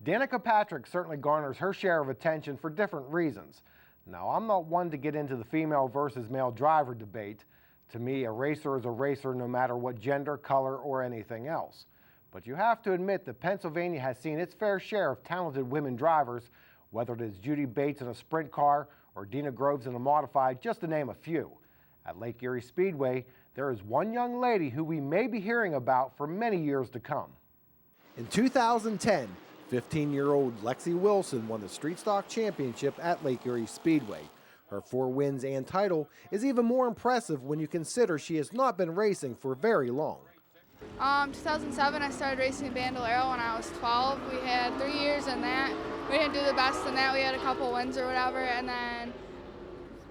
Danica Patrick certainly garners her share of attention for different reasons. Now, I'm not one to get into the female versus male driver debate. To me, a racer is a racer no matter what gender, color, or anything else. But you have to admit that Pennsylvania has seen its fair share of talented women drivers, whether it is Judy Bates in a sprint car or Dina Groves in a modified, just to name a few. At Lake Erie Speedway, there is one young lady who we may be hearing about for many years to come. In 2010, 15-year-old Lexi Wilson won the Street Stock Championship at Lake Erie Speedway. Her 4 wins and title is even more impressive when you consider she has not been racing for very long. 2007, I started racing Bandolero when I was 12. We had 3 years in that. We didn't do the best in that. We had a couple wins or whatever, and then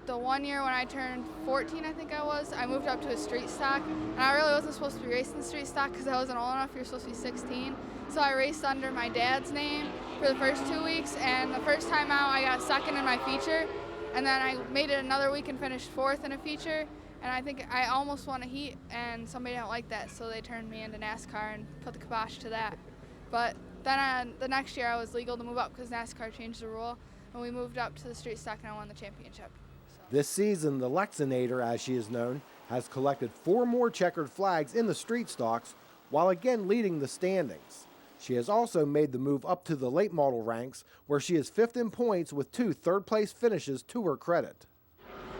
the 1 year when I turned 14, I think I moved up to a street stock, and I really wasn't supposed to be racing street stock because I wasn't old enough. You're supposed to be 16. So I raced under my dad's name for the first 2 weeks, and the first time out I got second in my feature, and then I made it another week and finished 4th in a feature, and I think I almost won a heat, and somebody didn't like that, so they turned me into NASCAR and put the kibosh to that. But then the next year I was legal to move up because NASCAR changed the rule, and we moved up to the street stock and I won the championship. This season, the Lexinator, as she is known, has collected 4 more checkered flags in the street stocks, while again leading the standings. She has also made the move up to the late model ranks, where she is 5th in points with 2 third-place finishes to her credit.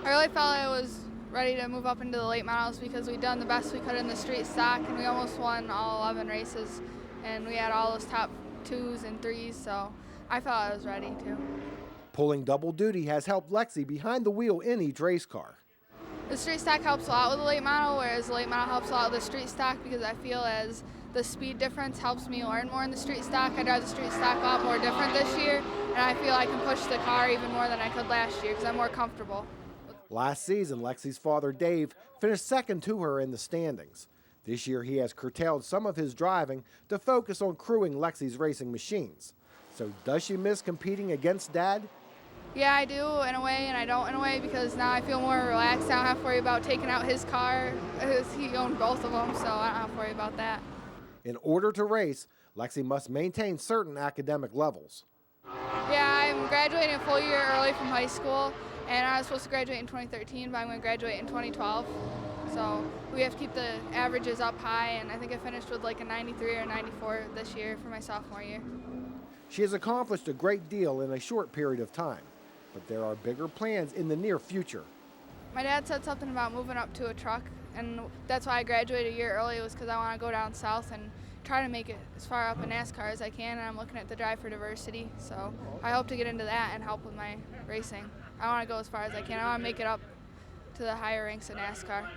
I really felt I was ready to move up into the late models because we'd done the best we could in the street stock, and we almost won all 11 races, and we had all those top 2s and 3s, so I felt I was ready to. Pulling double duty has helped Lexi behind the wheel in each race car. The street stock helps a lot with the late model, whereas the late model helps a lot with the street stock because I feel as the speed difference helps me learn more in the street stock. I drive the street stock a lot more different this year, and I feel I can push the car even more than I could last year because I'm more comfortable. Last season, Lexi's father, Dave, finished 2nd to her in the standings. This year, he has curtailed some of his driving to focus on crewing Lexi's racing machines. So does she miss competing against Dad? Yeah, I do in a way, and I don't in a way because now I feel more relaxed. I don't have to worry about taking out his car. He owned both of them, so I don't have to worry about that. In order to race, Lexi must maintain certain academic levels. Yeah, I'm graduating a full year early from high school, and I was supposed to graduate in 2013, but I'm going to graduate in 2012. So we have to keep the averages up high, and I think I finished with like a 93 or 94 this year for my sophomore year. She has accomplished a great deal in a short period of time, but there are bigger plans in the near future. My dad said something about moving up to a truck, and that's why I graduated a year early, was because I want to go down south and try to make it as far up in NASCAR as I can, and I'm looking at the Drive for Diversity, so I hope to get into that and help with my racing. I want to go as far as I can. I want to make it up to the higher ranks of NASCAR.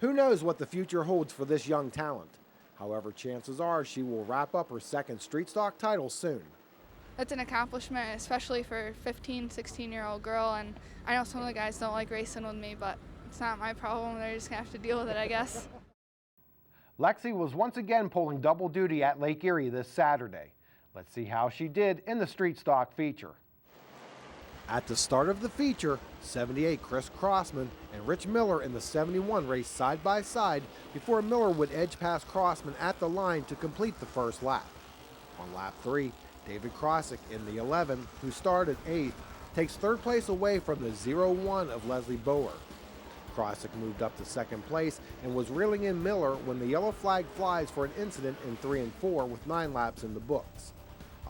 Who knows what the future holds for this young talent? However, chances are she will wrap up her 2nd street stock title soon. That's an accomplishment, especially for a 15, 16-year-old girl, and I know some of the guys don't like racing with me, but it's not my problem. They're just going to have to deal with it, I guess. Lexi was once again pulling double duty at Lake Erie this Saturday. Let's see how she did in the street stock feature. At the start of the feature, 78 Chris Crossman and Rich Miller in the 71 raced side by side before Miller would edge past Crossman at the line to complete the first lap. On lap 3, David Krosick in the 11, who started 8th, takes 3rd place away from the 0-1 of Leslie Bower. Krosick moved up to 2nd place and was reeling in Miller when the yellow flag flies for an incident in 3 and 4 with 9 laps in the books.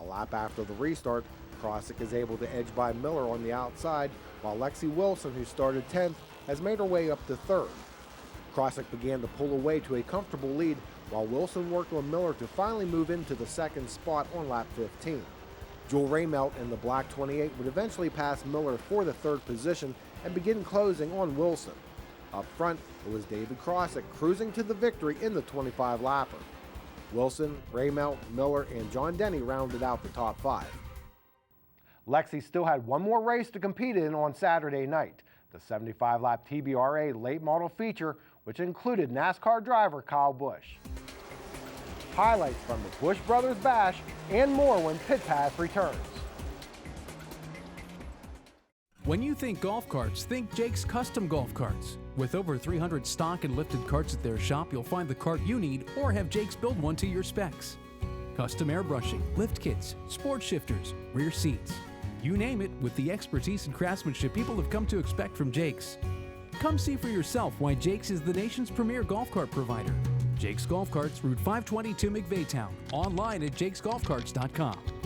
A lap after the restart, Krosick is able to edge by Miller on the outside, while Lexi Wilson, who started 10th, has made her way up to 3rd. Krosick began to pull away to a comfortable lead, while Wilson worked on Miller to finally move into the 2nd spot on lap 15. Joel Raymelt in the black 28 would eventually pass Miller for the 3rd position and begin closing on Wilson. Up front, it was David Krosick cruising to the victory in the 25-lapper. Wilson, Raymelt, Miller, and John Denny rounded out the top 5. Lexi still had one more race to compete in on Saturday night, the 75-lap TBRA late model feature, which included NASCAR driver Kyle Busch. Highlights from the Busch Brothers Bash and more when Pit Pass returns. When you think golf carts, think Jake's Custom Golf Carts. With over 300 stock and lifted carts at their shop, you'll find the cart you need or have Jake's build one to your specs. custom airbrushing, lift kits, sport shifters, rear seats. You name it, with the expertise and craftsmanship people have come to expect from Jake's. Come see for yourself why Jake's is the nation's premier golf cart provider. Jake's Golf Carts, Route 522 McVeigh Town. Online at jakesgolfcarts.com.